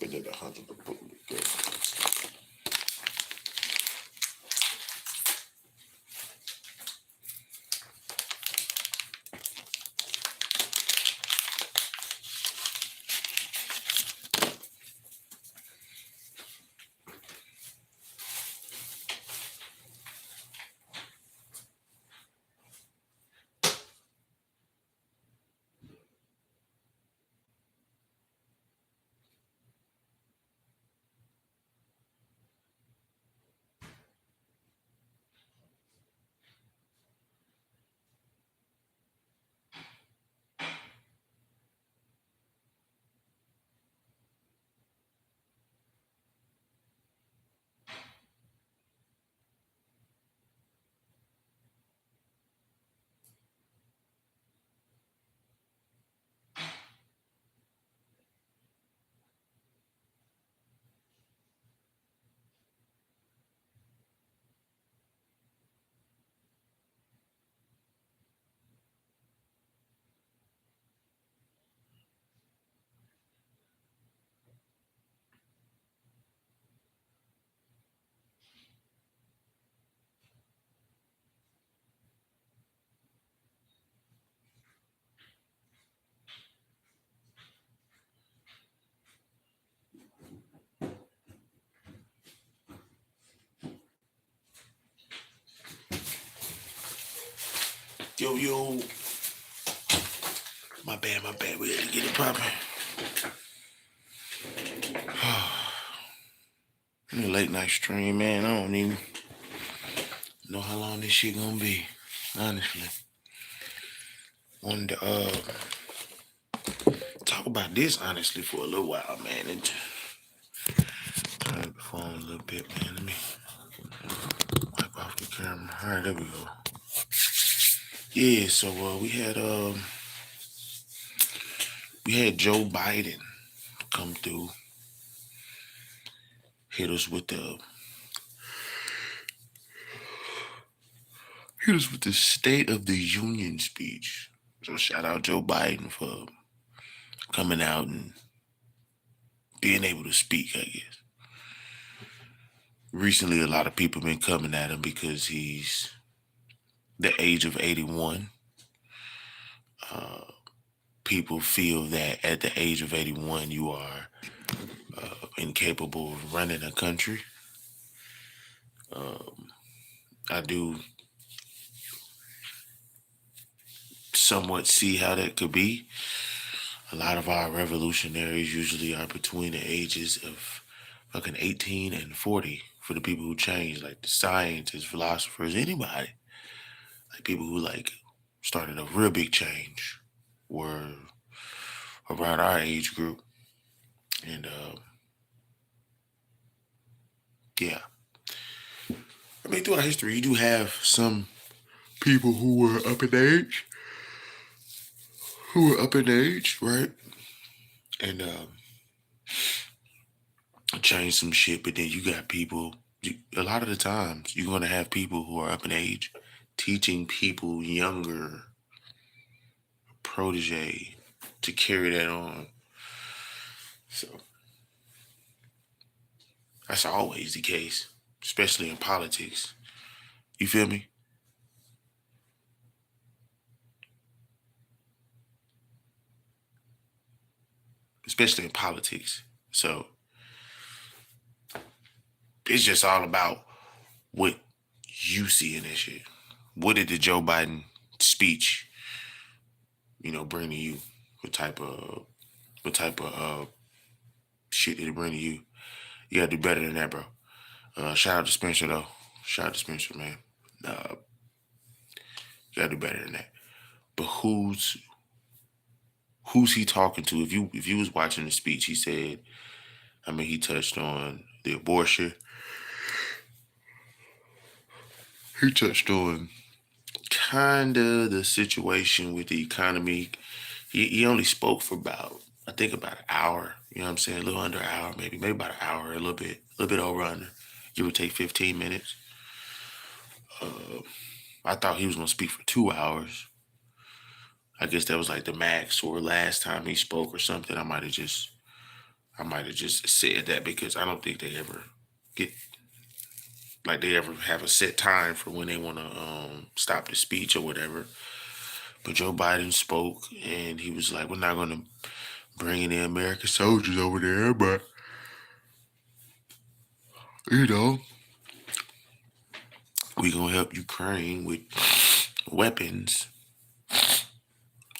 But then 100 to put me good. Yo. My bad. We had to get it popping. Late night stream, man. I don't even know how long this shit gonna be. Honestly. Wanted to talk about this honestly for a little while, man. And turn the phone a little bit, man. Let me wipe off the camera. All right, there we go. Yeah, so we had Joe Biden come through, hit us with the State of the Union speech. So shout out Joe Biden for coming out and being able to speak, I guess. Recently, a lot of people have been coming at him because he's the age of 81. People feel that at the age of 81, you are incapable of running a country. I do somewhat see how that could be. A lot of our revolutionaries usually are between the ages of fucking 18 and 40 for the people who change, like the scientists, philosophers, anybody. Like people who like started a real big change were around our age group. And yeah. I mean, throughout history, you do have some people who were up in age, right? And change some shit, but then you got people, a lot of the times, you're going to have people who are up in age teaching people younger protege to carry that on. So that's always the case, especially in politics. You feel me? Especially in politics. So it's just all about what you see in this shit. What did the Joe Biden speech, bring to you? What type of shit did it bring to you? You gotta do better than that, bro. Shout out to Spencer though. Shout out to Spencer, man. You gotta do better than that. But who's he talking to? If you was watching the speech, he said, he touched on the abortion. He touched on kind of the situation with the economy. He only spoke for about an hour. You know what I'm saying? A little under an hour, maybe about an hour, a little bit over under. Give or take 15 minutes. I thought he was gonna speak for 2 hours. I guess that was like the max or last time he spoke or something. I might have just I might have just said that because I don't think they ever get they ever have a set time for when they want to stop the speech or whatever. But Joe Biden spoke and he was like, "We're not going to bring any American soldiers over there, but you know, we gonna help Ukraine with weapons.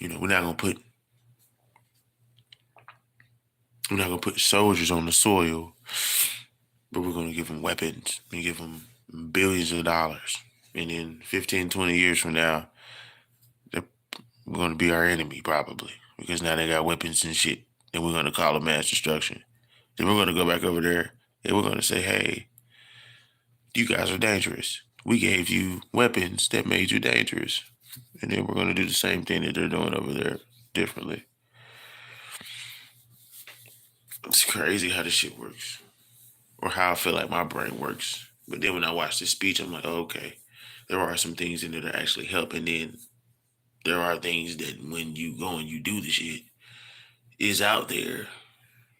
You know, we're not gonna put soldiers on the soil, but we're gonna give them weapons and give them billions of dollars. And then 15, 20 years from now, they're going to be our enemy probably because now they got weapons and shit. And we're going to call it mass destruction. Then we're going to go back over there and we're going to say, hey, you guys are dangerous. We gave you weapons that made you dangerous. And then we're going to do the same thing that they're doing over there differently. It's crazy how this shit works or how I feel like my brain works. But then when I watch this speech, I'm like, oh, okay, there are some things in there that actually help. And then there are things that when you go and you do the shit is out there.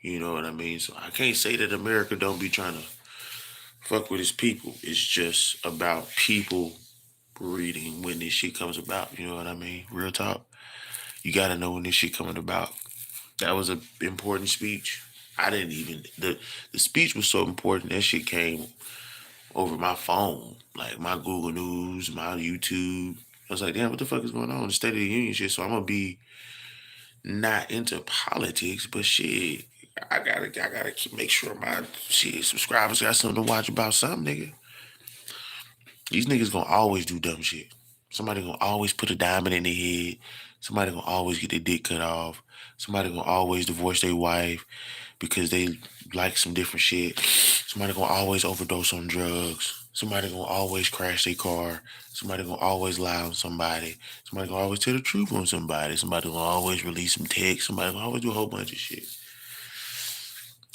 You know what I mean? So I can't say that America don't be trying to fuck with its people. It's just about people reading when this shit comes about. You know what I mean? Real talk. You got to know when this shit coming about. That was an important speech. I didn't even the speech was so important that shit came over my phone, like my Google News, my YouTube. I was like, damn, what the fuck is going on? The State of the Union shit. So I'm gonna be not into politics, but shit, I gotta make sure my shit subscribers got something to watch about something, nigga. These niggas gonna always do dumb shit. Somebody gonna always put a diamond in their head. Somebody gonna always get their dick cut off. Somebody gonna always divorce their wife because they like some different shit. Somebody gonna always overdose on drugs. Somebody gonna always crash their car. Somebody gonna always lie on somebody. Somebody gonna always tell the truth on somebody. Somebody gonna always release some text. Somebody gonna always do a whole bunch of shit.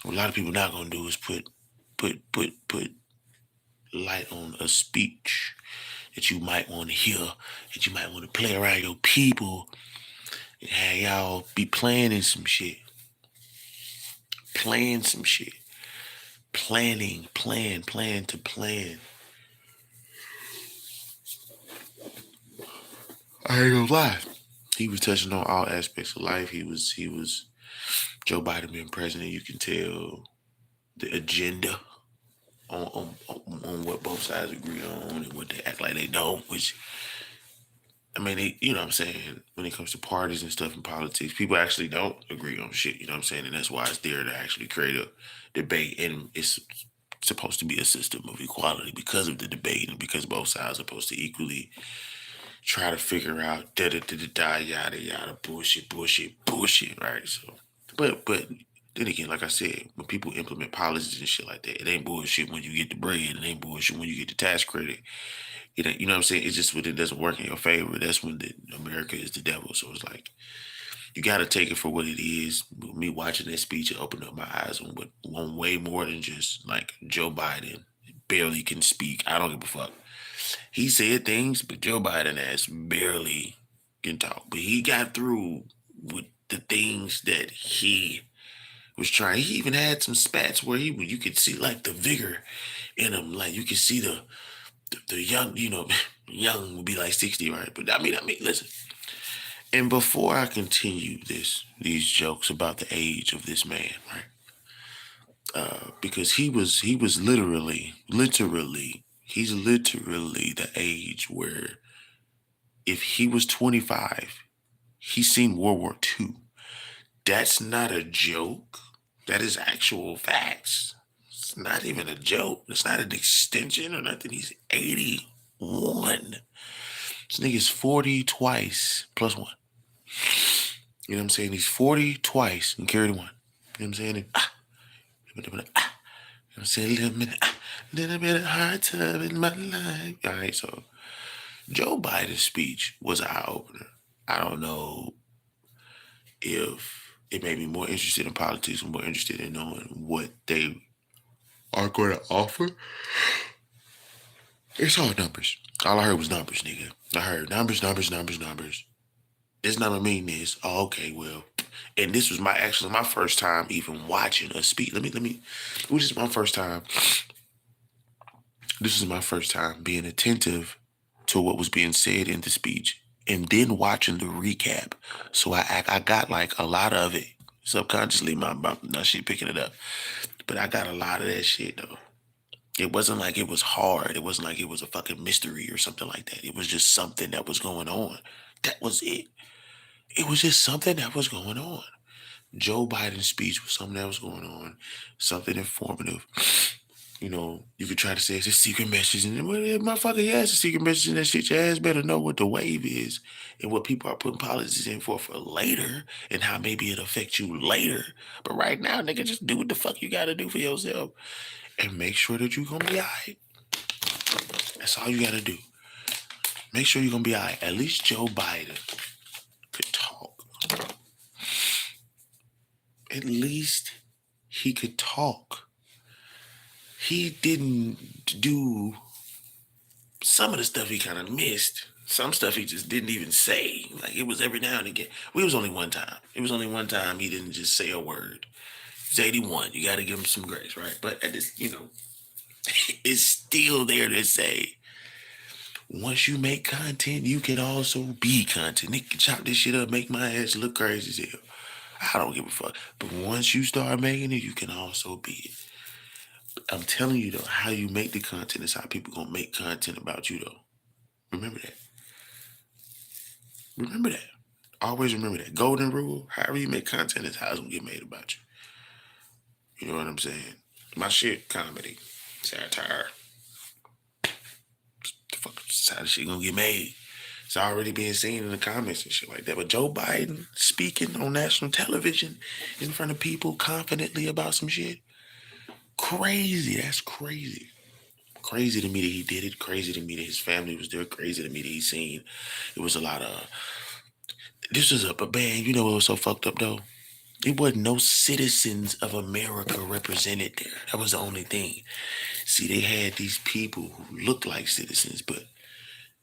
What a lot of people not gonna do is put light on a speech that you might want to hear, that you might want to play around your people, and have y'all be planning some shit. Plan some shit. Plan to plan. I ain't gonna lie. He was touching on all aspects of life. He was Joe Biden being president. You can tell the agenda on what both sides agree on and what they act like they don't, which I mean, you know what I'm saying, when it comes to parties and stuff in politics, people actually don't agree on shit, you know what I'm saying? And that's why it's there to actually create a debate. And it's supposed to be a system of equality because of the debate and because both sides are supposed to equally try to figure out da yada yada bullshit, right? So, but then again, like I said, when people implement policies and shit like that, it ain't bullshit when you get the bread. It ain't bullshit when you get the tax credit. It ain't, you know what I'm saying? It's just when it doesn't work in your favor. That's when America is the devil. So it's like you got to take it for what it is. Me watching that speech, it opened up my eyes on way more than just like Joe Biden barely can speak. I don't give a fuck. He said things, but Joe Biden ass barely can talk. But he got through with the things that he was trying. He even had some spats where you could see like the vigor in him. Like you could see the young, you know, young would be like 60, right? But I mean, listen. And before I continue these jokes about the age of this man, right? Because he was he's literally the age where if he was 25, he's seen World War II. That's not a joke. That is actual facts. It's not even a joke. It's not an extension or nothing. He's 81. This nigga's 40 twice plus one. You know what I'm saying? He's 40 twice and carried one. You know what I'm saying? You know what I'm saying? Little bit of hard time in my life. All right, so Joe Biden's speech was an eye opener. I don't know if it made me more interested in politics and more interested in knowing what they are going to offer. It's all numbers. All I heard was numbers, nigga. I heard numbers. This number mean this. Oh, okay, well, and this was my first time even watching a speech. Which is my first time. This is my first time being attentive to what was being said in the speech, and then watching the recap. So I got like a lot of it subconsciously. My shit picking it up, but I got a lot of that shit though. It wasn't like it was hard. It wasn't like it was a fucking mystery or something like that. It was just something that was going on. That was it. It was just something that was going on. Joe Biden's speech was something that was going on, something informative. You know, you could try to say it's a secret message, and well, yeah, motherfucker, yeah, it's a secret message, and that shit. Your ass better know what the wave is and what people are putting policies in for later, and how maybe it affects you later. But right now, nigga, just do what the fuck you gotta do for yourself, and make sure that you're gonna be alright. That's all you gotta do. Make sure you're gonna be alright. At least Joe Biden could talk. At least he could talk. He didn't do some of the stuff he kind of missed. Some stuff he just didn't even say. Like it was every now and again. Well, it was only one time. It was only one time he didn't just say a word. He's 81. You got to give him some grace, right? But at this, it's still there to say, once you make content, you can also be content. They can chop this shit up, make my ass look crazy as hell. I don't give a fuck. But once you start making it, you can also be it. I'm telling you though, how you make the content is how people gonna make content about you though. Remember that. Remember that. Always remember that. Golden rule, however you make content is how it's gonna get made about you. You know what I'm saying? My shit, comedy, satire. The fuck is how the shit gonna get made. It's already being seen in the comments and shit like that. But Joe Biden speaking on national television in front of people confidently about some shit. Crazy. That's crazy. Crazy to me that he did it. Crazy to me that his family was there. Crazy to me that he seen. It was a lot of. This was a band. You know what was so fucked up though? It wasn't no citizens of America represented there. That was the only thing. See, they had these people who looked like citizens, but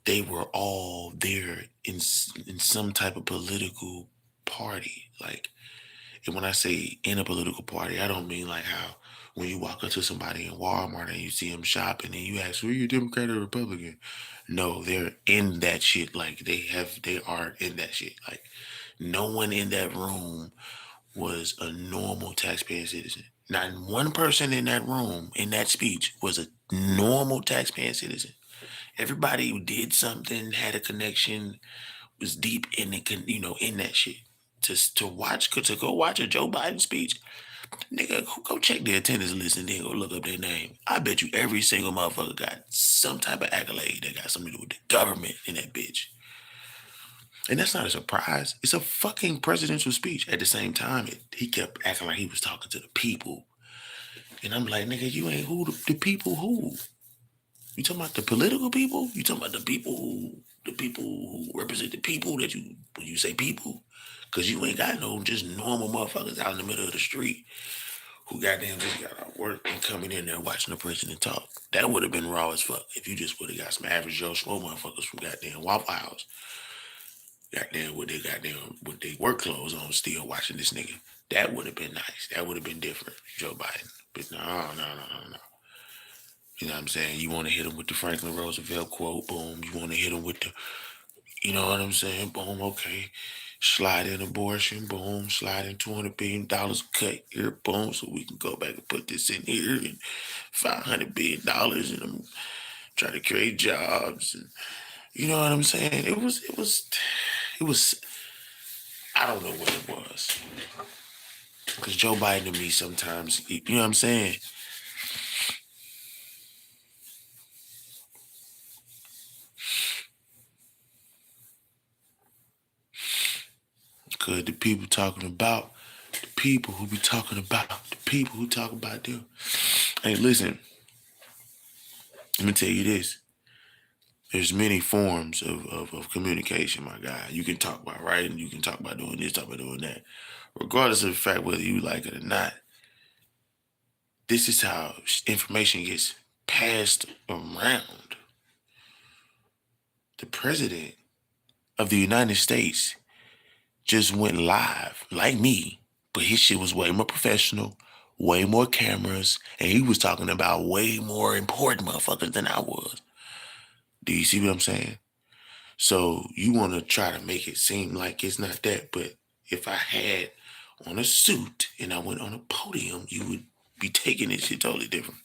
they were all there in some type of political party. Like, and when I say in a political party, I don't mean like how when you walk up to somebody in Walmart and you see them shopping and you ask, "Are you a Democrat or Republican?" No, they're in that shit. Like they are in that shit. Like no one in that room was a normal taxpaying citizen. Not one person in that room in that speech was a normal taxpaying citizen. Everybody who did something, had a connection, was deep in the in that shit. To go watch a Joe Biden speech, nigga, go check their attendance list and then go look up their name. I bet you every single motherfucker got some type of accolade that got something to do with the government in that bitch. And that's not a surprise. It's a fucking presidential speech. At the same time, he kept acting like he was talking to the people. And I'm like, nigga, you ain't who the people who? You talking about the political people? You talking about the people who represent the people that you when you say people? Cause you ain't got no just normal motherfuckers out in the middle of the street who goddamn just got out of work and coming in there watching the president talk. That would have been raw as fuck if you just would have got some average Joe Schmo motherfuckers from goddamn Waffle House. Goddamn with their work clothes on still watching this nigga. That would have been nice. That would have been different, Joe Biden. But no. You know what I'm saying? You want to hit him with the Franklin Roosevelt quote, boom. You want to hit him with the, you know what I'm saying? Boom, okay. Slide in abortion, boom. Slide in $200 billion cut here, boom. So we can go back and put this in here and $500 billion and try to create jobs. And, you know what I'm saying? It was, I don't know what it was. Because Joe Biden to me sometimes, you know what I'm saying? Because the people talking about the people who be talking about the people who talk about them. Hey, listen, let me tell you this. There's many forms of communication, my guy. You can talk about writing, you can talk about doing this, talk about doing that. Regardless of the fact whether you like it or not, this is how information gets passed around. The president of the United States just went live like me, but his shit was way more professional, way more cameras, and he was talking about way more important motherfuckers than I was. Do you see what I'm saying? So you want to try to make it seem like it's not that, but if I had on a suit and I went on a podium, you would be taking this shit totally different.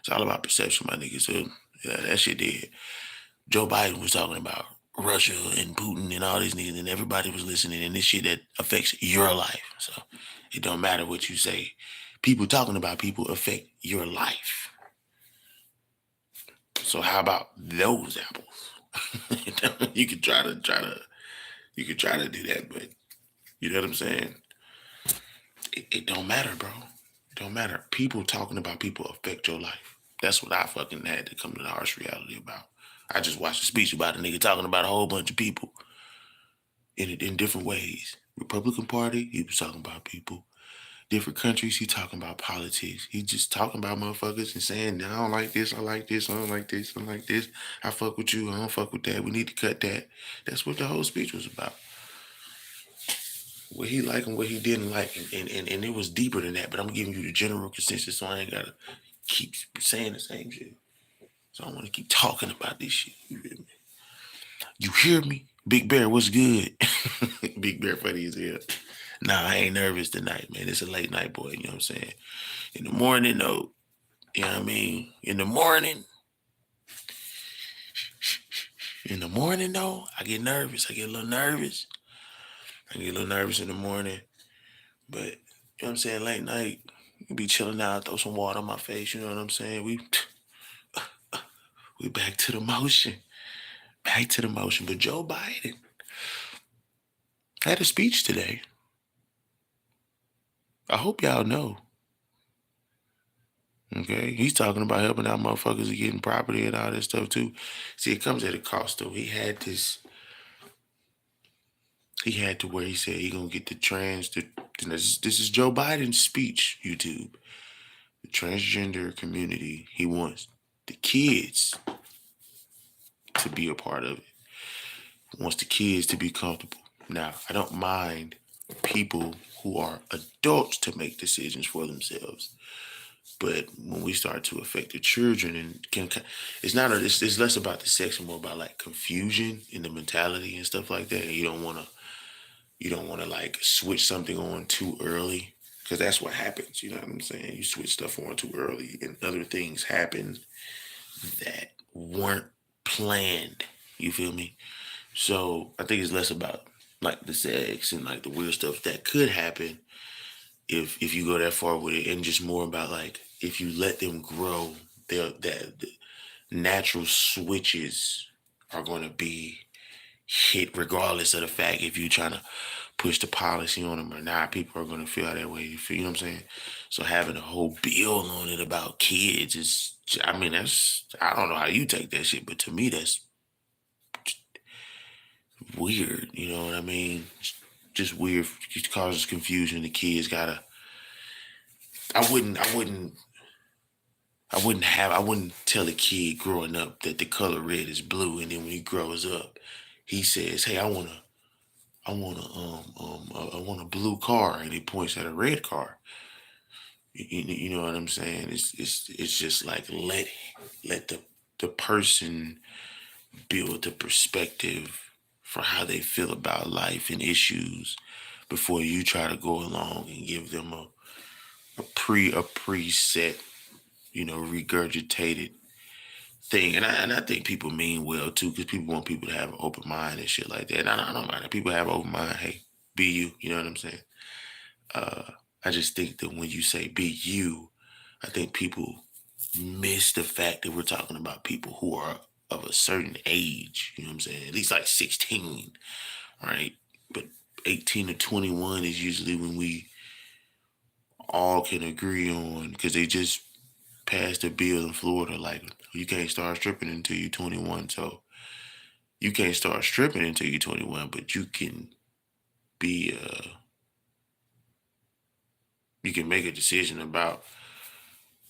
It's all about perception, my nigga. So yeah, that shit did. Joe Biden was talking about Russia and Putin and all these niggas, and everybody was listening, and this shit that affects your life. So it don't matter what you say. People talking about people affect your life. So how about those apples? You could you could try to do that, but you know what I'm saying? It don't matter, bro. It don't matter. People talking about people affect your life. That's what I fucking had to come to the harsh reality about. I just watched a speech about a nigga talking about a whole bunch of people in different ways. Republican Party, he was talking about people. Different countries, he talking about politics. He just talking about motherfuckers and saying, I don't like this, I like this, I don't like this, I don't like this. I fuck with you, I don't fuck with that. We need to cut that. That's what the whole speech was about. What he liked and what he didn't like. And it was deeper than that, but I'm giving you the general consensus, so I ain't gotta keep saying the same shit. So I want to keep talking about this shit. You hear me? You hear me? Big Bear, what's good? Big Bear funny as hell. Nah, I ain't nervous tonight, man. It's a late night, boy. You know what I'm saying? In the morning, though, you know what I mean? In the morning, though, I get nervous. I get a little nervous. In the morning. But, you know what I'm saying? Late night, you be chilling out, throw some water on my face. You know what I'm saying? We back to the motion. Back to the motion. But Joe Biden had a speech today. I hope y'all know. Okay, he's talking about helping out motherfuckers and getting property and all this stuff too. See, it comes at a cost though. He had to where he said he gonna get this is Joe Biden's speech, YouTube. The transgender community, he wants the kids to be a part of it. He wants the kids to be comfortable. Now, I don't mind people who are adults to make decisions for themselves. But when we start to affect the children, it's less about the sex and more about like confusion in the mentality and stuff like that. And you don't want to like switch something on too early because that's what happens. You know what I'm saying? You switch stuff on too early, and other things happen that weren't planned. You feel me? So I think it's less about like the sex and like the weird stuff that could happen if you go that far with it, and just more about like if you let them grow, the natural switches are going to be hit regardless of the fact if you're trying to push the policy on them or not. People are going to feel that way. You know what I'm saying? So having a whole bill on it about kids is, I mean, I don't know how you take that shit, but to me that's weird. You know what I mean? Just weird. It causes confusion. The kids gotta. I wouldn't tell a kid growing up that the color red is blue, and then when he grows up, he says, "Hey, I want a blue car," and he points at a red car. You know what I'm saying? It's just like let the person build the perspective for how they feel about life and issues before you try to go along and give them a preset, regurgitated thing. And I think people mean well too, because people want people to have an open mind and shit like that. And I don't mind if people have an open mind. Hey, be you. You know what I'm saying? Uh, I just think that when you say be you, I think people miss the fact that we're talking about people who are of a certain age. You know what I'm saying? At least like 16, right? But 18 to 21 is usually when we all can agree on, because they just passed a bill in Florida, like you can't start stripping until you're 21. So you can't start stripping until you're 21, but you can be you can make a decision about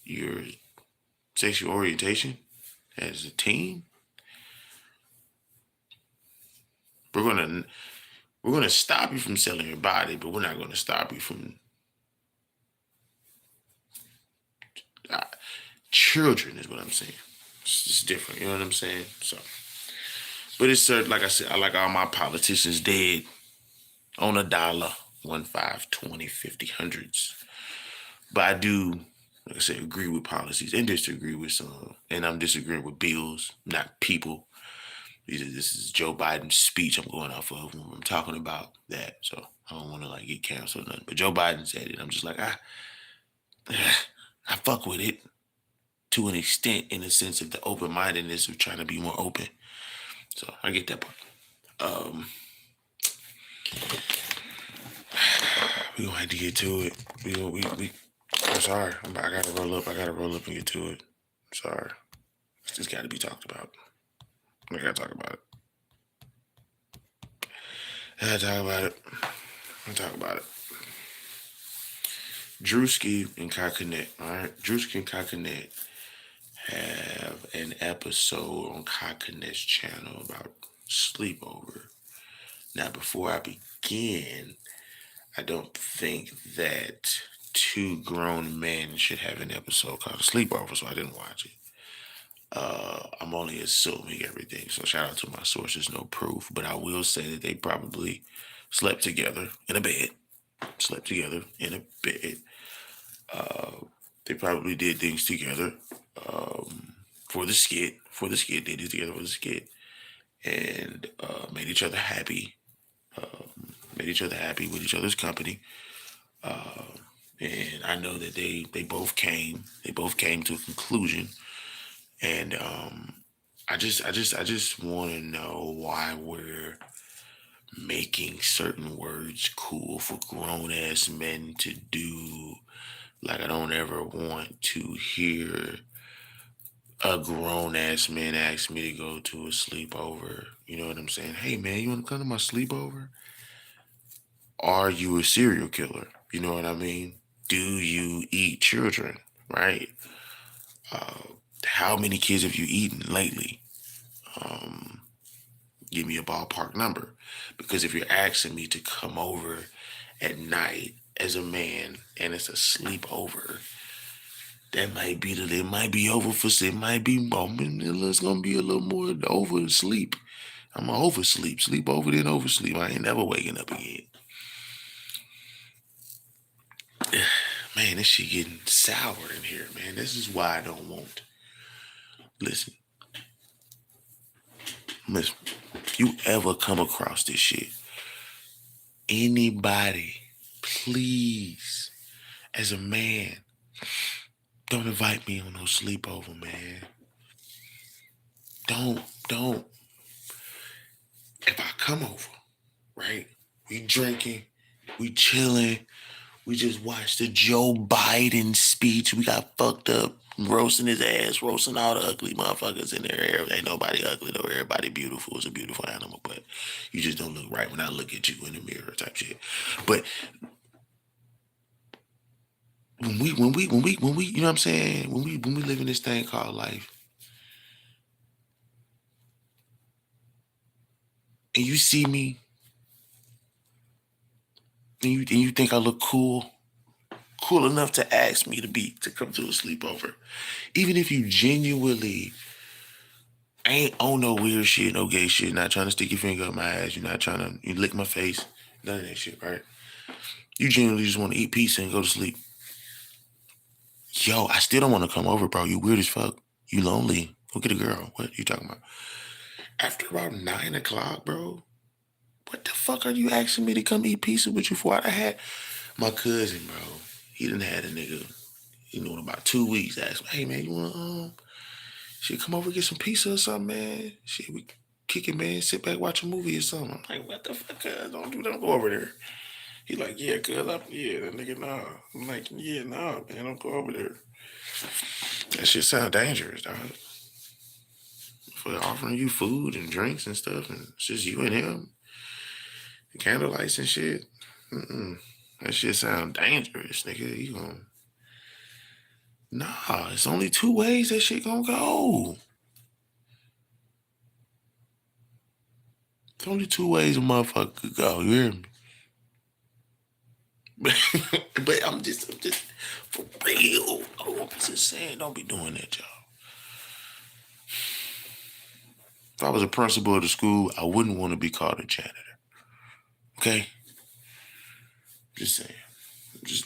your sexual orientation as a teen. We're gonna We're going to stop you from selling your body, but we're not going to stop you from uh, children, is what I'm saying. It's different, you know what I'm saying? So, but it's certain, like I said, I like all my politicians dead on a dollar, 1, 5, 20, 50, hundreds. But I do, like I said, agree with policies and disagree with some. And I'm disagreeing with bills, not people. This is Joe Biden's speech I'm going off of when I'm talking about that. So I don't want to like get canceled or nothing. But Joe Biden said it. I'm just like, I fuck with it to an extent, in the sense of the open-mindedness of trying to be more open. So I get that part. We gonna have to get to it. I'm sorry. I gotta roll up. I gotta roll up and get to it. I'm sorry. It's just gotta be talked about. I gotta talk about it. I gotta talk about it. I talk about it. Druski and Kakanet, all right? Druski and Kakanet have an episode on Kakanet's channel about sleepover. Now, before I begin, I don't think that two grown men should have an episode called Sleepover, so I didn't watch it. I'm only assuming everything, so shout out to my sources, no proof, but I will say that they probably slept together in a bed. Slept together in a bed. They probably did things together for the skit. For the skit, they did together for the skit, and made each other happy. Made each other happy with each other's company. And I know that they both came to a conclusion. And I just want to know why we're making certain words cool for grown ass men to do. Like, I don't ever want to hear a grown ass man ask me to go to a sleepover. You know what I'm saying? Hey man, you want to come to my sleepover? Are you a serial killer? You know what I mean? Do you eat children? Right? How many kids have you eaten lately? Give me a ballpark number. Because if you're asking me to come over at night as a man and it's a sleepover, that might be it might be over for it might be it's gonna be a little more oversleep. I'm gonna oversleep. Sleep over then oversleep. I ain't never waking up again. Man, this shit getting sour in here, man. This is why I don't want. Listen. Listen. If you ever come across this shit, anybody, please, as a man, don't invite me on no sleepover, man. Don't. If I come over, right? We drinking, we chilling, we just watched the Joe Biden speech. We got fucked up, roasting his ass, roasting all the ugly motherfuckers in there. Ain't nobody ugly though. Everybody beautiful. It's a beautiful animal, but you just don't look right when I look at you in the mirror, type shit. But when we, you know what I'm saying? When we live in this thing called life, and you see me, and you think I look cool enough to ask me to come to a sleepover, even if you genuinely ain't on no weird shit, no gay shit, not trying to stick your finger up my ass, you're not trying to you lick my face, none of that shit, right? You genuinely just want to eat pizza and go to sleep. Yo, I still don't want to come over, bro. You weird as fuck. You lonely. Go get a girl. What you talking about? After about 9 o'clock, bro, what the fuck are you asking me to come eat pizza with you for? I had my cousin, bro. He done had a nigga, in about 2 weeks, asked me, hey man, you wanna shit, come over and get some pizza or something, man? Shit, we kick it, man, sit back, watch a movie or something. I'm like, what the fuck, cuz? Don't go over there. He like, yeah, cuz, yeah, that nigga, nah. I'm like, yeah, nah, man, don't go over there. That shit sound dangerous, dog. For offering you food and drinks and stuff, and it's just you and him, and candlelights and shit. That shit sound dangerous, nigga. You gonna... Nah, it's only 2 ways that shit gonna go. only two ways a motherfucker could go. You hear me? But I'm just for real. I'm just saying, don't be doing that, y'all. If I was a principal of the school, I wouldn't want to be called a janitor. Okay? Just saying.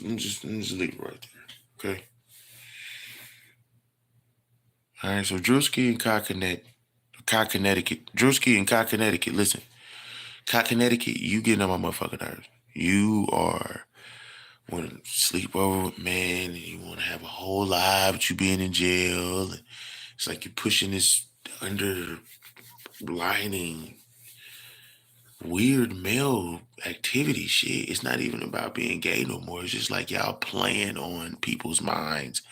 I'm just leave it right there. Okay? All right, so Druski and Connecticut. Druski and Connecticut, listen. Connecticut, you getting on my motherfucking nerves. You are want to sleep over with men and you want to have a whole life with you being in jail. And it's like you're pushing this underlining weird male activity shit. It's not even about being gay no more. It's just like y'all playing on people's minds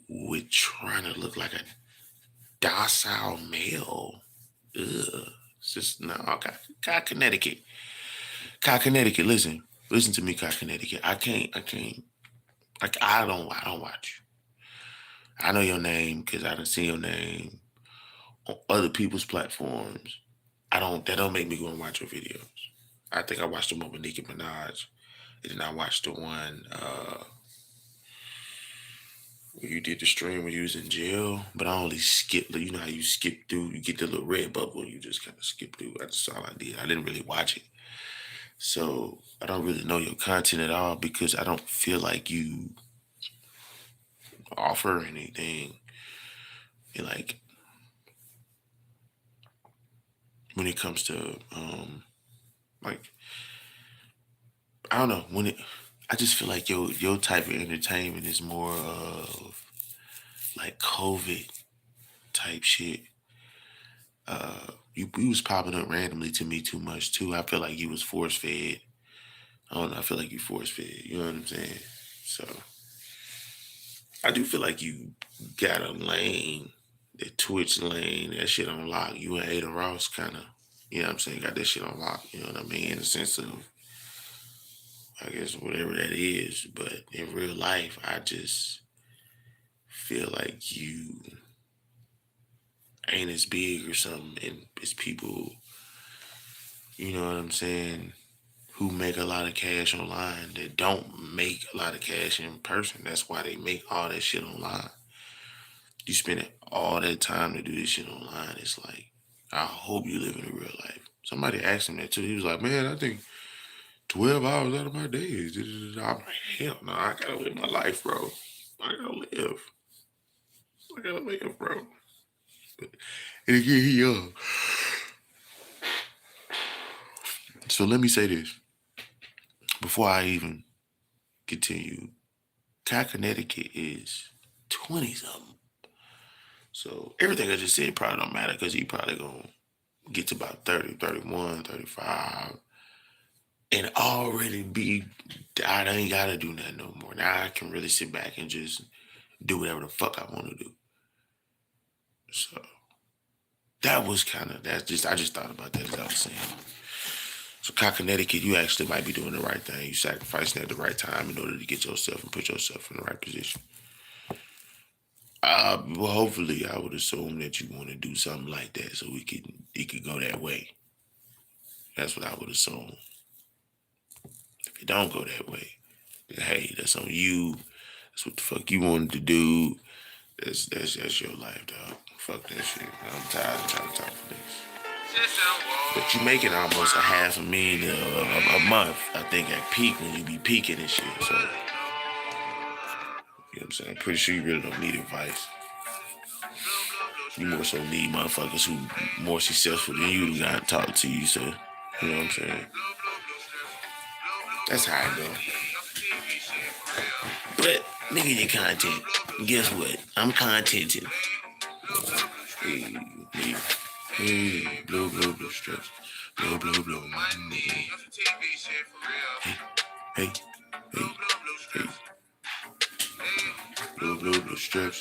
with trying to look like a docile male. Ugh. It's just no. Connecticut. Connecticut. Listen to me, Connecticut. I can't. Like I don't watch you. I know your name because I done seen your name on other people's platforms. That don't make me go and watch your videos. I think I watched the one with Nicki Minaj. And then I watched the one where you did the stream when you was in jail. But I only skipped, you know how you skip through, you get the little red bubble and you just kind of skip through. That's all I did. I didn't really watch it. So I don't really know your content at all because I don't feel like you offer anything. And like when it comes to like I don't know I just feel like your type of entertainment is more of like COVID type shit. You was popping up randomly to me too much too. I feel like you was force fed. I don't know. I feel like you force fed. You know what I'm saying? So I do feel like you got a lane, that Twitch lane, that shit on lock. You and Ada Ross kind of, you know what I'm saying, got that shit on lock. You know what I mean? In the sense of, I guess, whatever that is. But in real life, I just feel like you ain't as big or something. And it's people, you know what I'm saying, who make a lot of cash online that don't make a lot of cash in person. That's why they make all that shit online. You spend all that time to do this shit online. It's like, I hope you live in a real life. Somebody asked him that too. He was like, man, I think 12 hours out of my days. I'm like, hell no, I gotta live my life, bro. I gotta live, bro. And again, he young. So let me say this. Before I even continue, Connecticut is 20 something. So everything I just said probably don't matter because he probably gonna get to about 30, 31, 35, and already be, I ain't gotta do that no more. Now I can really sit back and just do whatever the fuck I want to do. So that was I just thought about that as I was saying. So Connecticut, you actually might be doing the right thing. You sacrificing at the right time in order to get yourself and put yourself in the right position. Well, hopefully, I would assume that you want to do something like that so it could go that way. That's what I would assume. If it don't go that way, then hey, that's on you. That's what the fuck you wanted to do. That's your life, dog. Fuck that shit. I'm tired of trying to talk for this. But you making almost $500,000 a month, I think, at peak when you be peaking and shit. So, you know what I'm saying? I'm pretty sure you really don't need advice. You more so need motherfuckers who more successful than you to got to talk to you. So, you know what I'm saying? That's how I go. But nigga, your content. Guess what? I'm contented. Hey, blow, strips. Blow, money. Hey. Blow, strips.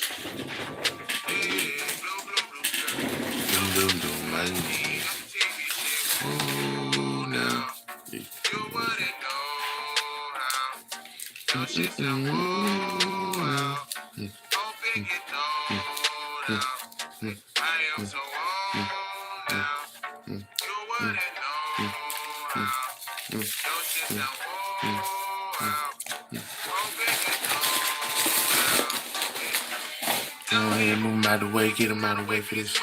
Blow, money. Oh, now. Hey, move him out the way, get him out the way for this. No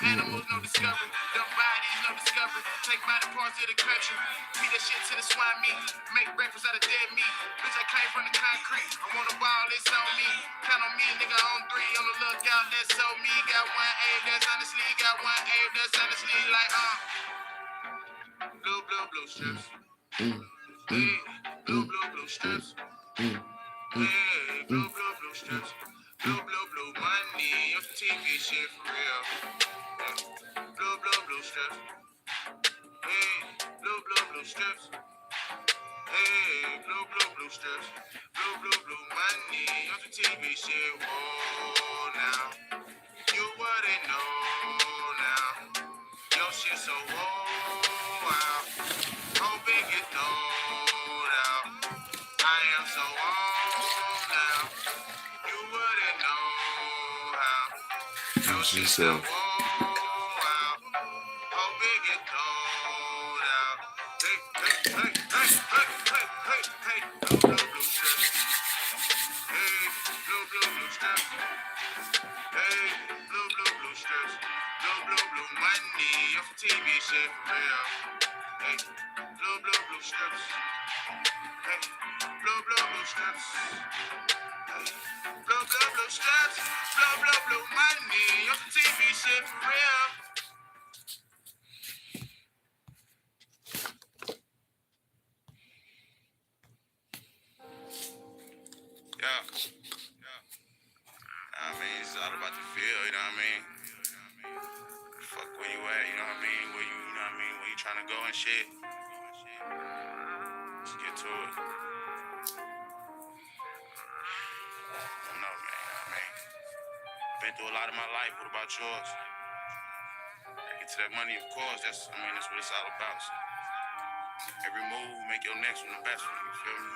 animals, no discovery. Dumb bodies, no discovery. Take body parts of the country. Feed that shit to the swine meat. Make breakfast out of dead meat. Bitch, I came from the concrete. I want a ball, it's on me. Count on me, nigga, on 3. On the lookout, that's on me. Got one A, that's honestly. Got one A, that's honestly like, blue, blue, blue strips. Hey, blue, blue, blue strips. Hey, blue, blue, blue strips. Blue, blue, blue money. Your TV shit for real. Blue, blue, blue strips. Hey, blue, blue, blue strips. Hey, blue, blue, blue strips. Blue, blue, blue money. Your TV shit. Whoa, now. You wouldn't know now. Your shit so wow. How big it know now. I am so on now. You wouldn't know how. Your shit so wow. How big it know now. Hey, blue, blue, blue strips. Hey, blue, blue, blue strips. Hey, blue, blue, blue strips. Blue, blue, blue money. Your TV shit for real. Hey, blue, blue, blue strips. Hey, blue, blue, blue strips. Hey, blue, blue, blue strips. Blue, blue, blue money. Your TV shit for real. Yeah. I mean, it's all about the feel, you know what I mean? Fuck where you at, you know what I mean? Where you know what I mean? Where you trying to go and shit? Let's get to it. I don't know, man. I mean, been through a lot of my life. What about yours? Get to that money, of course. That's what it's all about. So every move, make your next one the best one. You feel me?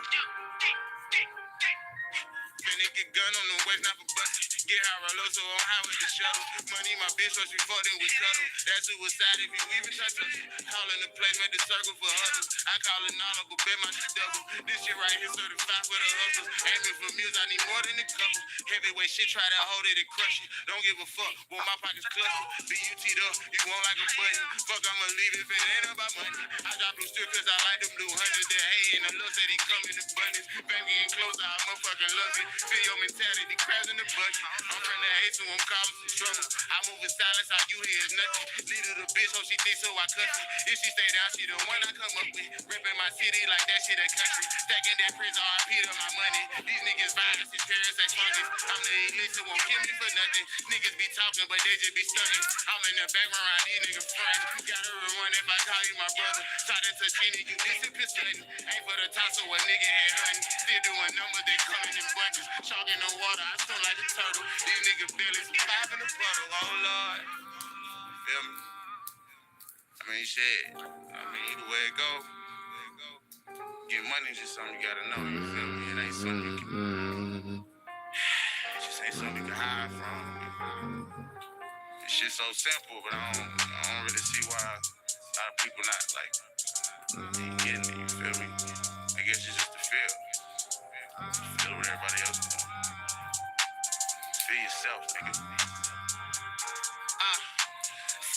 Finna get gun on the waist, not for busting. Get high, roll so on high with the shuttle. Money, my bitch, so she fucked in with cuddle. That's suicide if you even touch us. Calling the place, make the circle for huddles. I call it nautical, bet my shit double. This shit right here certified for the hustles. Aiming for music, I need more than a couple. Heavyweight shit, try to hold it and crush it. Don't give a fuck, want my pockets cluttered. BUT'd up, you won't like a button. Fuck, I'ma leave if it ain't about money. I drop blue still cause I like them blue hundreds. The hate and the love said he come in abundance. Bang getting closer, I motherfucking love it. Feel your mentality, crabs in the budget. I'm from the hate, so I'm causing some trouble. I move in silence, all you hear is nothing. Leader the bitch, hope she thinks so I cuss it. If she stay down, she the one I come up with. Ripping my city like that shit a country. Stacking that prison, RP to my money. These niggas violence, his parents ain't funky. I'm the elite, so won't kill me for nothing. Niggas be talking, but they just be stunning. I'm in the background, these niggas front. Gotta run if I call you my brother. Try to touch any, you disappear sudden. Ain't for the top, so a nigga head hunting. Still doing numbers, they coming in bunches. Chalk in the water, I swim like a turtle. These niggas barely survive in the puddle. Oh Lord. Feel me? I mean, shit. Either way it go. Get money is just something you gotta know. You feel me? It ain't something you can. It just ain't something you can hide from. This shit's so simple, but I don't really see why a lot of people not like getting it. You feel me? I guess it's just the feel. Feel what everybody else doing. Feel yourself, nigga.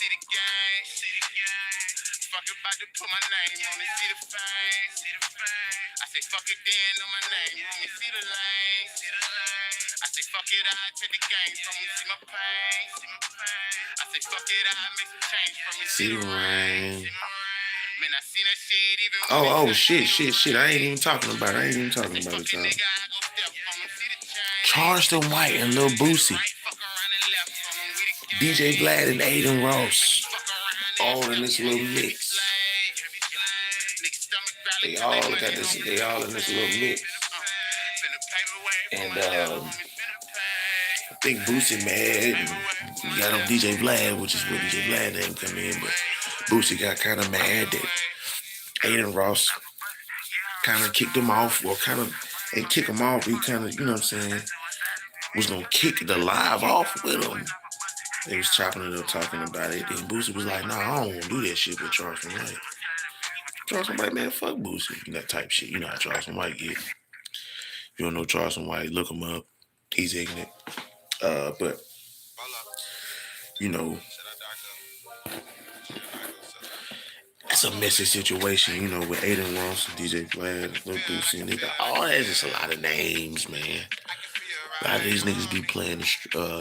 See the gang. Fuck about to put my name on it, see the fame. I say fuck it then on my name, homie, see the lane. I say fuck it, I take the game from me, see my pain. I say fuck it, I make some change from me, see the rain. Man, I seen that shit even shit. I ain't even talking about it, y'all. Charleston White and Lil Boosie. DJ Vlad and Aiden Ross. All in this little mix. They all in this little mix. And I think Boosie mad. And got on DJ Vlad, which is where DJ Vlad name come in, but Boosie got kind of mad that Aiden Ross kind of kicked him off, and kick him off. He kind of, you know what I'm saying, was gonna kick the live off with him. They was chopping it up, talking about it. Then Boosie was like, nah, I don't want to do that shit with Charleston White. Charleston White, man, fuck Boosie. That type shit. You know how Charleston White get. If you don't know Charleston White, look him up. He's ignorant. But you know, it's a messy situation, with Aiden Ross and DJ Vlad, Lil Boosie, and that's just a lot of names, man. A lot of these niggas be playing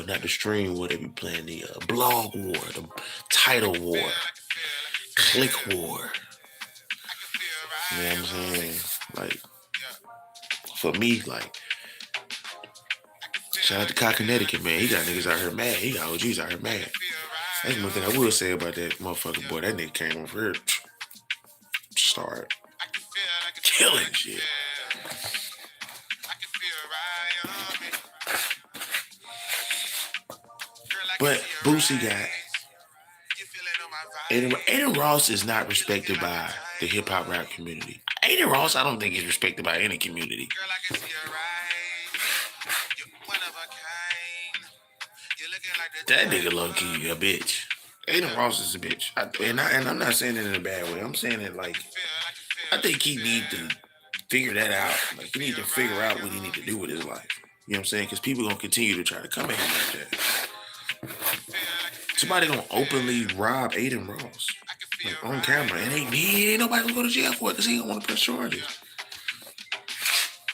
not the stream war, they be playing the blog war, the title war, click war. You know what I'm saying? Like, for me, like, shout out to Cod, Connecticut, man. He got niggas out here mad. He got OGs out here mad. That's one thing I will say about that motherfucker, boy. That nigga came over here, started killing shit. But Boosie got Aiden Ross is not respected by the hip hop rap community. Aiden Ross, I don't think he's respected by any community. That nigga low key a bitch. Aiden Ross is a bitch, and I'm not saying it in a bad way. I'm saying it like I think he need to figure that out. Like, he need to figure out what he need to do with his life. You know what I'm saying? Because people gonna continue to try to come at him like that. Somebody gonna openly rob Aiden Ross, like, on camera, and ain't nobody gonna go to jail for it because he don't want to press charges.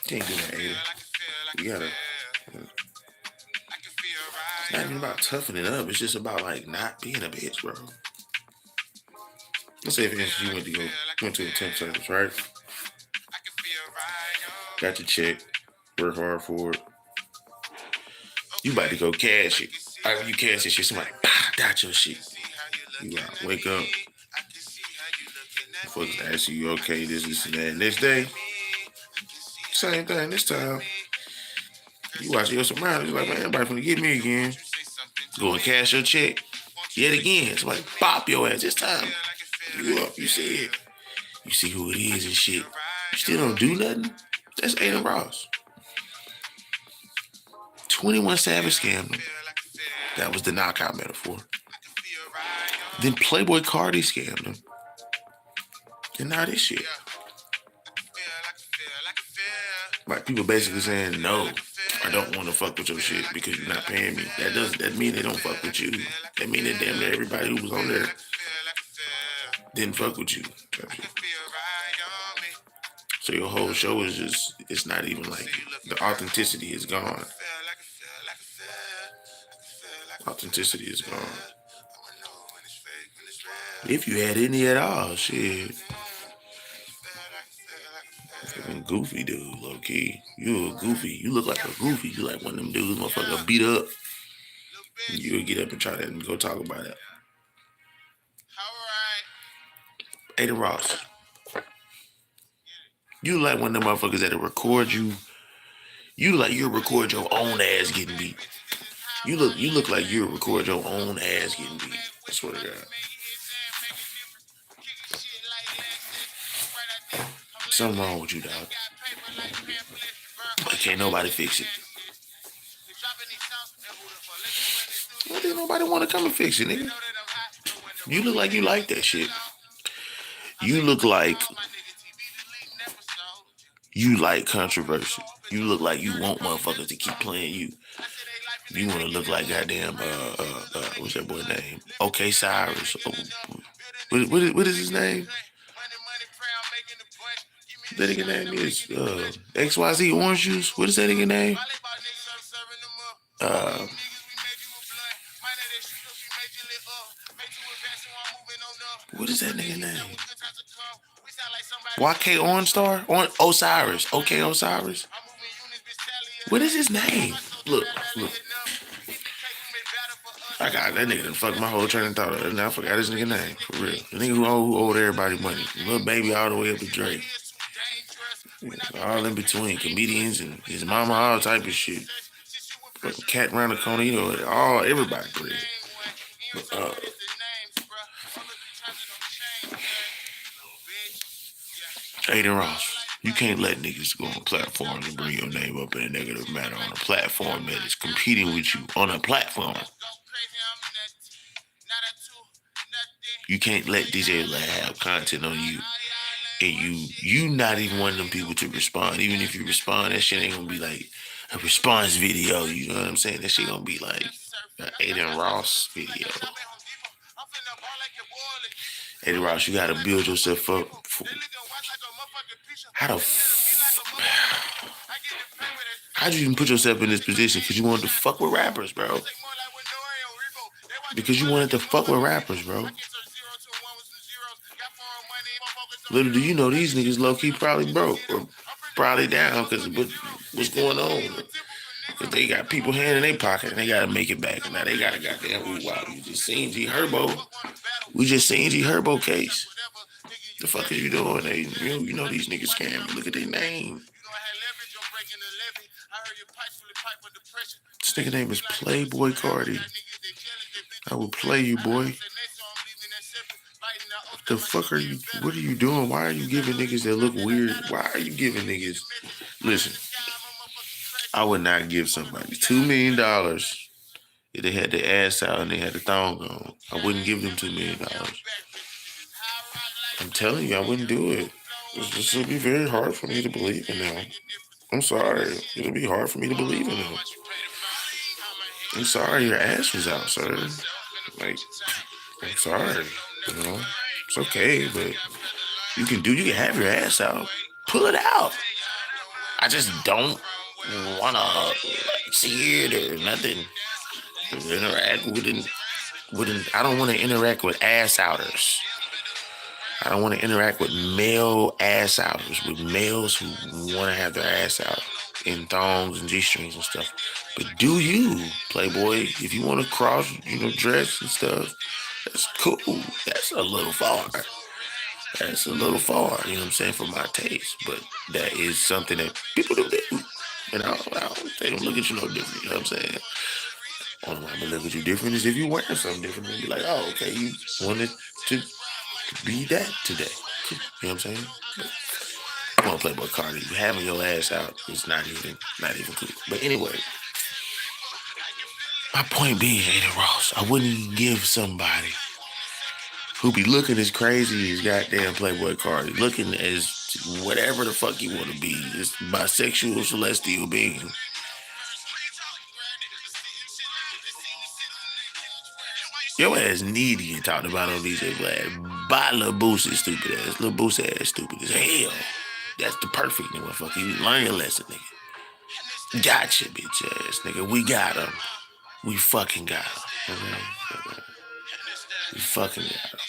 Can't do that, Aiden. You gotta. It's not even about toughening up. It's just about, like, not being a bitch, bro. Let's say, for instance, you went to a temp service, right? Got your check, work hard for it. You about to go cash it. All right, when you cash that shit, somebody got your shit. You gotta wake up. Folks ask you, okay, this, and that. Next day, same thing. This time, you watch your surroundings. You're like, man, everybody finna get me again. Go and cash your check. Yet again, somebody bop your ass. This time, you up, you see it. You see who it is and shit. You still don't do nothing? That's Aiden Ross. 21 Savage scammed him. That was the knockout metaphor. Then Playboy Cardi scammed him. And now this shit. Like, people basically saying, no, I don't want to fuck with your shit because you're not paying me. That mean they don't fuck with you. That mean that damn near everybody who was on there didn't fuck with you. So your whole show is just, it's not even like, the authenticity is gone. Authenticity is gone. If you had any at all, shit. Fucking goofy dude, low key. You a goofy. You look like a goofy. You like one of them dudes, motherfucker, beat up. You would get up and try that and go talk about it. Aiden Ross. You like one of them motherfuckers that'll record you. You like you'll record your own ass getting beat. You look like you'll record your own ass getting beat. I swear to God. Something wrong with you, dog. But can't nobody fix it. Why didn't nobody want to come and fix it, nigga? You look like you like that shit. You look like you like controversy. You look like you want motherfuckers to keep playing you. You want to look like goddamn, what's that boy name? Okay, Cyrus. What is his name? That nigga name is XYZ Orange Juice. What is that nigga name? What is that nigga name? YK Orange Star? Osiris. Okay, Osiris. What is his name? Look. I got that nigga done fucked my whole train of thought. Now I forgot his nigga name. For real. The nigga who owed everybody money. Little baby all the way up to Drake. All in between. Comedians and his mama, all type of shit. Fucking cat around the corner, everybody for real. But, Aiden Ross, you can't let niggas go on platforms and bring your name up in a negative manner on a platform that is competing with you on a platform. You can't let DJ have content on you and you not even one of them people to respond. Even if you respond, that shit ain't gonna be like a response video. You know what I'm saying? That shit gonna be like an Aiden Ross video. Aiden Ross, you gotta build yourself up. How the how'd you even put yourself in this position? Because you wanted to fuck with rappers, bro. Because you wanted to fuck with rappers, bro. Little do you know, these niggas low key probably broke or probably down because of what's going on. If they got people hand in their pocket and they gotta make it back, and now they gotta goddamn ooh wow. You just seen G Herbo. We just seen G Herbo case. The fuck is you doing? You know these niggas scam. Look at their name. This nigga name is Playboy Cardi. I will play you, boy. The fuck are you? What are you doing? Why are you giving niggas that look weird? Why are you giving niggas? Listen, I would not give somebody $2 million if they had their ass out and they had the thong on. I wouldn't give them $2 million. I'm telling you, I wouldn't do it. It'll be very hard for me to believe in them. I'm sorry. It'll be hard for me to believe in them. I'm sorry your ass was out, sir. Like, I'm sorry. You know, it's okay, but you can have your ass out. Pull it out. I just don't wanna see it or nothing. Interact with I don't want to interact with ass outers. I don't want to interact with male ass outers, with males who want to have their ass out in thongs and G-strings and stuff. But do you, Playboy, if you want to cross, dress and stuff, that's cool. That's a little far. That's a little far, you know what I'm saying, for my taste. But that is something that people do. And they don't look at you no different, you know what I'm saying? Only way I'm gonna look at you different is if you wearing something different and be like, oh, okay, you wanted to be that today. Cool. You know what I'm saying? But come on, Playboy Cardi, having your ass out is not even cool. But anyway, my point being, Aiden Ross, I wouldn't give somebody who be looking as crazy as goddamn Playboy Cardi, looking as whatever the fuck you want to be, this bisexual celestial being. Your ass need to get talked about on DJ Vlad. By Lil Boosie stupid ass. Lil Boosie ass stupid as hell. That's the perfect nigga, motherfucker. You learn your lesson, nigga. Gotcha, bitch ass, nigga. We got him. We fucking got him. Okay? We fucking got him.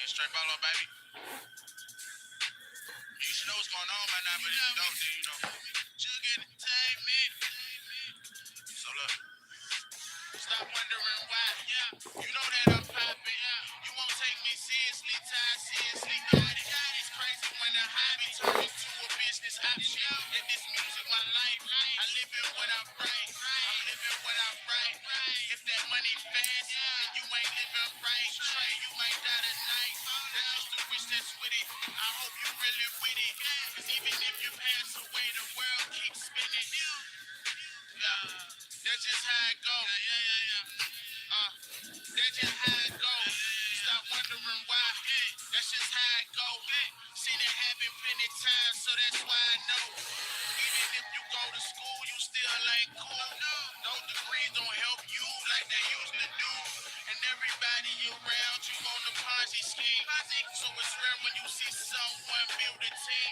Straight ball up, baby. You should know what's going on by now, but if you don't, then you know. Jug entertainment. So look, stop wondering why. Yeah, you know that I'm popping. Yeah, you won't take me seriously, tied seriously. Got it. It's crazy when a hobby turns into a business option. That this music my life. I live it when I write. I'm living when I write. If that money fast, then you ain't living right. Trey, you might die tonight. That's just the wish that's with it. I hope you really with it. Cause even if you pass away, the world keeps spinning. Yeah, that's just how it go. That's just how it go. Stop wondering why. That's just how it go. Seen it happen plenty times, so that's why I know. Even if you go to school, you still ain't cool. Those degrees don't help you like they used to do. And everybody around you on the Ponzi scheme. So it's rare when you see someone build a team.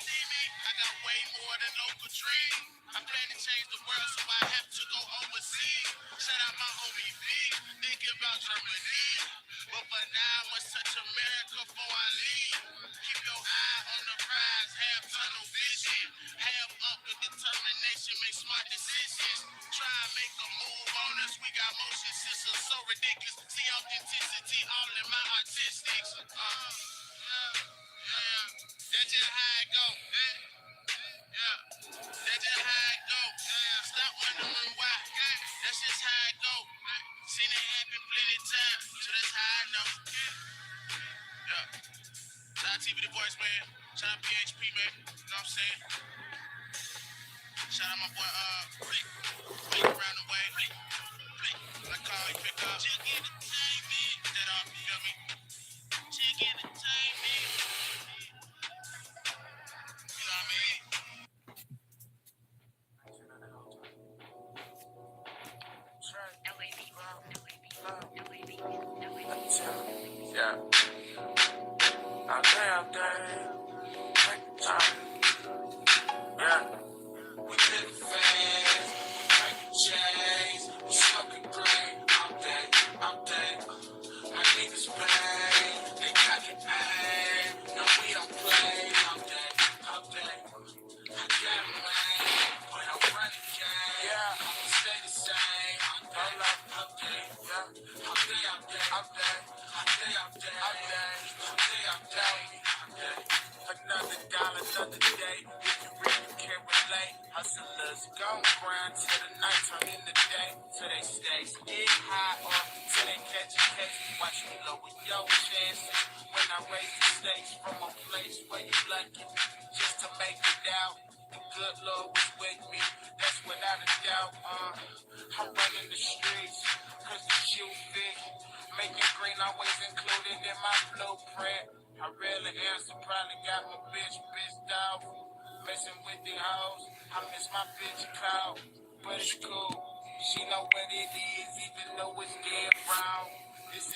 I got way more than local dream. I plan to change the world, so I have to go overseas. Shout out my homie B, thinking about Germany. But for now, I must touch America before I leave. Keep your eye on the prize, have tunnel vision. Have up with determination, make smart decisions. Try and make a move on us, we got motion sisters so ridiculous. See authenticity all in my artistics. That's just how it go. Yeah, that's just how it go. Stop wondering why. That's just how it go. seen it happen plenty of times, so that's how I know. Yeah. Shout out TV The Voice, man. Shout out PHP, man. You know what I'm saying? Shout out my boy, Blake around the way. Blake, like call, he pick up. Check entertainment. That all, you feel me? Check entertainment. You know what I mean? Yeah. Out there. Yeah. We live fast, making chains, we smoking green all day. My niggas play, they got the aim. No, we don't play all day. I got a man, but I'm running game. Yeah, I'ma stay the same. All day. Another dollar, another day. If you really can relate, hustlers gon' grind till the night turn into day. Till they stay high or till they catch a case. Watch me lower your chances when I raise the stakes from a place where you lucky just to make it out. The good Lord was with me, that's without a doubt. I'm running the streets, cause the shoe fit. Making green always included in my blueprint. I really am, so probably got my bitch pissed off. Messing with the hoes, I miss my bitch call, but it's cool. She know what it is, even though it's dead wrong.